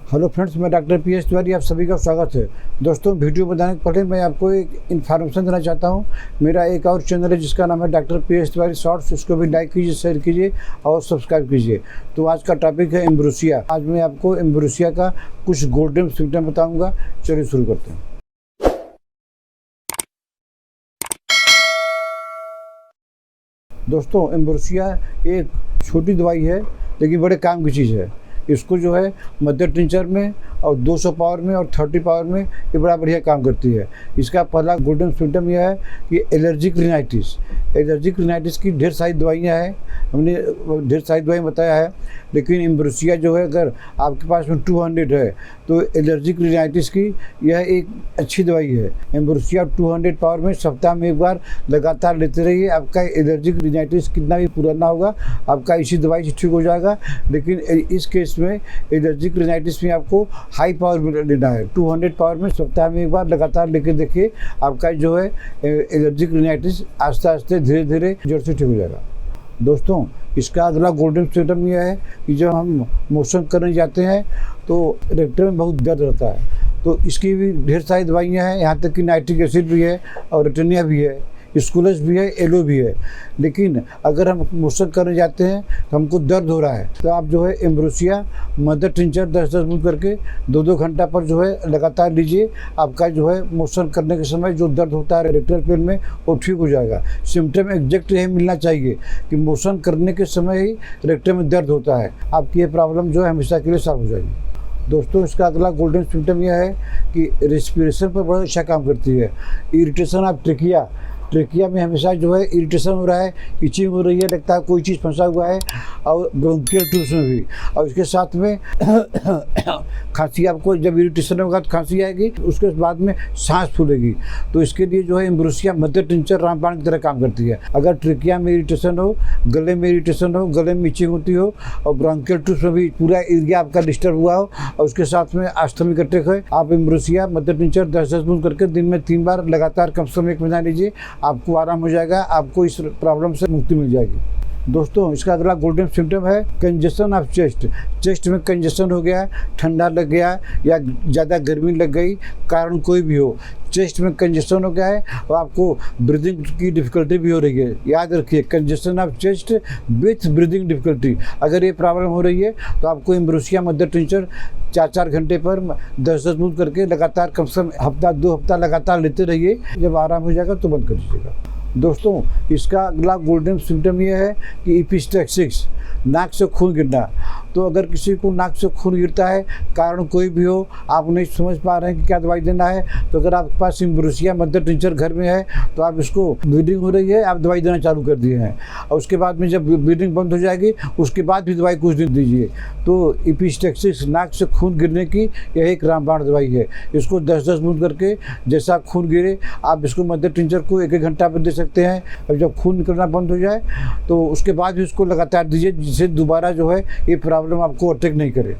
Hello friends, मैं doctor P.S Tiwari आप सभी का स्वागत है। दोस्तों, वीडियो बनाने से पहले मैं आपको एक इन्फॉर्मेशन देना चाहता हूं। मेरा एक और चैनल है जिसका नाम है डॉक्टर P.S तिवारी शॉर्ट्स। उसको भी लाइक कीजिए, शेयर कीजिए और सब्सक्राइब कीजिए। तो आज का टॉपिक है एम्ब्रोसिया। आज मैं आपको एम्ब्रोसिया का कुछ गोल्डन सिम्टम बताऊँगा। चलिए शुरू करते हैं। दोस्तों, एम्ब्रोसिया एक छोटी दवाई है लेकिन बड़े काम की चीज़ है। इसको जो है मदर टिंचर में और 200 पावर में और 30 पावर में ये बड़ा बढ़िया काम करती है। इसका पहला गोल्डन सिम्टम यह है कि एलर्जिक रिनाइटिस। एलर्जिक रिनाइटिस की ढेर सारी दवाइयाँ हैं, हमने ढेर सारी दवाई बताया है, लेकिन एम्ब्रोसिया जो है अगर आपके पास में 200 है तो एलर्जिक रिनाइटिस की यह एक अच्छी दवाई है। एम्ब्रोसिया 200 पावर में सप्ताह में एक बार लगातार लेते रहिए। आपका एलर्जिक रिनाइटिस कितना भी पुराना होगा, आपका इसी दवाई से ठीक हो जाएगा। लेकिन इस केस में एलर्जिक रिनाइटिस में आपको हाई पावर में लेना है। 200 पावर में सप्ताह में एक बार लगातार लेके देखिए, आपका जो है एलर्जिक रिनाइटिस आस्ते आस्ते धीरे धीरे जड़ से ठीक हो जाएगा। दोस्तों, इसका अगला गोल्डन सिम्टम यह है कि जब हम मोशन करने जाते हैं तो रेक्टम में बहुत दर्द रहता है। तो इसकी भी ढेर सारी दवाइयाँ हैं, यहाँ तक कि नाइट्रिक एसिड भी है और रेटिनिया भी है, स्कूलस भी है, एलो भी है। लेकिन अगर हम मोशन करने जाते हैं तो हमको दर्द हो रहा है तो आप जो है एम्ब्रोसिया मदर टिंचर 10-10 बूंद करके 2-2 घंटा पर जो है लगातार लीजिए। आपका जो है मोशन करने के समय जो दर्द होता है रेक्टल पेन में वो ठीक हो जाएगा। सिम्टम एग्जैक्ट यही मिलना चाहिए कि मोशन करने के समय ही रेक्टल में दर्द होता है। आपकी ये प्रॉब्लम जो है हमेशा के लिए सॉल्व हो जाएगी। दोस्तों, इसका अगला गोल्डन सिम्टम यह है कि रेस्पिरेशन पर बड़ा अच्छा काम करती है। इरिटेशन ऑफ ट्रेकिया में हमेशा जो है इरिटेशन हो रहा है, इचिंग हो रही है, लगता है कोई चीज़ फंसा हुआ है, और ब्रोंकियल ट्यूब्स में भी। और इसके साथ में खांसी, आपको जब इरिटेशन होगा तो खांसी आएगी, उसके बाद में सांस फूलेगी। तो इसके लिए जो है एम्ब्रोसिया मदर टिंचर रामबाण की तरह काम करती है। अगर ट्रेकिया में इरिटेशन हो, गले में इरिटेशन हो, गले में इचिंग होती हो और ब्रोंकियल ट्यूब्स में भी पूरा एरिया आपका डिस्टर्ब हुआ हो और उसके साथ में अस्थमिक अटैक है, आप एम्ब्रोसिया मदर टिंचर 10-10 बूंद करके दिन में 3 बार लगातार कम से कम 1 महीना लीजिए। आपको आराम हो जाएगा, आपको इस प्रॉब्लम से मुक्ति मिल जाएगी। दोस्तों, इसका अगला गोल्डन सिम्टम है कंजेशन ऑफ चेस्ट में कंजेशन हो गया, ठंडा लग गया या ज़्यादा गर्मी लग गई, कारण कोई भी हो, चेस्ट में कंजेशन हो गया है और आपको ब्रीदिंग की डिफ़िकल्टी भी हो रही है। याद रखिए, congestion of chest with breathing difficulty. अगर ये प्रॉब्लम हो रही है तो आपको एम्ब्रोसिया मदर टिंचर 4-4 घंटे पर 10-10 बूंद करके लगातार कम से कम हफ्ता 2 हफ्ता लगातार लेते रहिए। जब आराम हो जाएगा तो बंद कर दीजिएगा। दोस्तों, इसका अगला गोल्डन सिम्टम यह है कि इपिस्टैक्सिस, नाक से खून गिरना। तो अगर किसी को नाक से खून गिरता है, कारण कोई भी हो, आप नहीं समझ पा रहे हैं कि क्या दवाई देना है, तो अगर आपके पास एम्ब्रोसिया मदर टिंचर घर में है तो आप इसको ब्लीडिंग हो रही है, आप दवाई देना चालू कर दिए हैं और उसके बाद में जब ब्लीडिंग बंद हो जाएगी उसके बाद भी दवाई कुछ दिन दीजिए। तो इपिस्टैक्सिस, नाक से खून गिरने की यह एक रामबाण दवाई है। इसको 10-10 बूंद करके जैसा खून गिरे आप इसको मदर टिंचर को 1-1 घंटा पर दे सकते हैं। और जब खून निकलना बंद हो जाए तो उसके बाद भी इसको लगातार दीजिए, जिससे दोबारा जो है ये प्रॉब्लम आपको अटैक नहीं करे।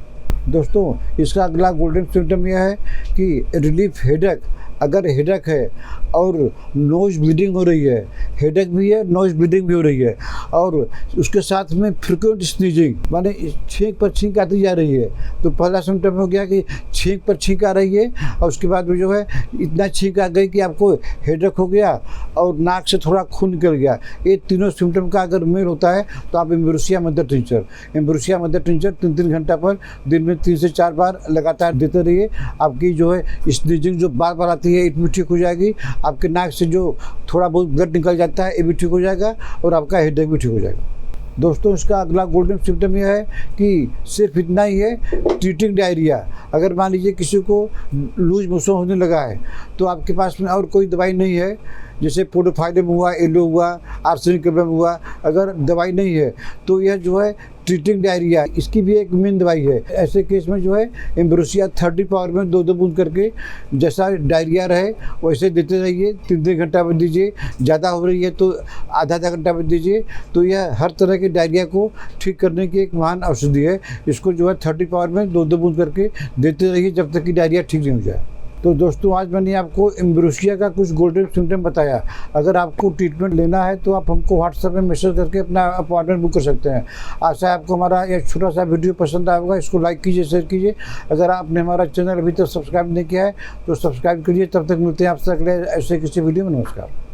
दोस्तों, इसका अगला गोल्डन सिम्टम यह है कि रिलीफ हेडेक। अगर हेडेक है और नोज ब्लीडिंग हो रही है, हेडेक भी है, नोज ब्लीडिंग भी हो रही है और उसके साथ में फ्रिक्वेंट स्नीजिंग, माने छींक पर छींक आती जा रही है, तो पहला सिम्टम हो गया कि छींक पर छींक आ रही है और उसके बाद में जो है इतना छींक आ गई कि आपको हेडेक हो गया और नाक से थोड़ा खून निकल गया। ये तीनों सिम्टम का अगर मेल होता है तो आप एम्ब्रोसिया मदर टिंचर 3-3 घंटा पर दिन में 3 से 4 बार लगातार देते रहिए। आपकी जो है स्नीजिंग जो बार बार आती है ये भी ठीक हो जाएगी। आपके नाक से जो थोड़ा बहुत ब्लड निकल जाता है ये भी ठीक हो जाएगा और आपका हेडेक भी ठीक हो जाएगा। दोस्तों, इसका अगला गोल्डन सिम्टम यह है कि सिर्फ इतना ही है, ट्रीटिंग डायरिया। अगर मान लीजिए किसी को लूज मोशन होने लगा है तो आपके पास में और कोई दवाई नहीं है, जैसे पोडोफाइलम हुआ, एलो हुआ, आर्सेनिक हुआ, अगर दवाई नहीं है तो यह जो है ट्रीटिंग डायरिया, इसकी भी एक मेन दवाई है। ऐसे केस में जो है एम्ब्रोसिया 30 पावर में 2-2 बूंद करके जैसा डायरिया रहे वैसे देते रहिए। 3-3 घंटा में दीजिए, ज़्यादा हो रही है तो आधा घंटा में दीजिए। तो यह हर तरह के डायरिया को ठीक करने की एक महान औषधि है। इसको जो है 30 पावर में 2-2 बूंद करके देते रहिए जब तक कि डायरिया ठीक नहीं हो जाए। तो दोस्तों आज मैंने आपको एम्ब्रोसिया का कुछ गोल्डन सिम्टम बताया। अगर आपको ट्रीटमेंट लेना है तो आप हमको व्हाट्सएप में मैसेज करके अपना अपॉइंटमेंट बुक कर सकते हैं। आशा है आपको हमारा एक छोटा सा वीडियो पसंद आएगा। इसको लाइक कीजिए, शेयर कीजिए। अगर आपने हमारा चैनल अभी तक सब्सक्राइब नहीं किया है तो सब्सक्राइब कीजिए। तब तक मिलते हैं आपसे अगले ऐसे किसी वीडियो में। नमस्कार।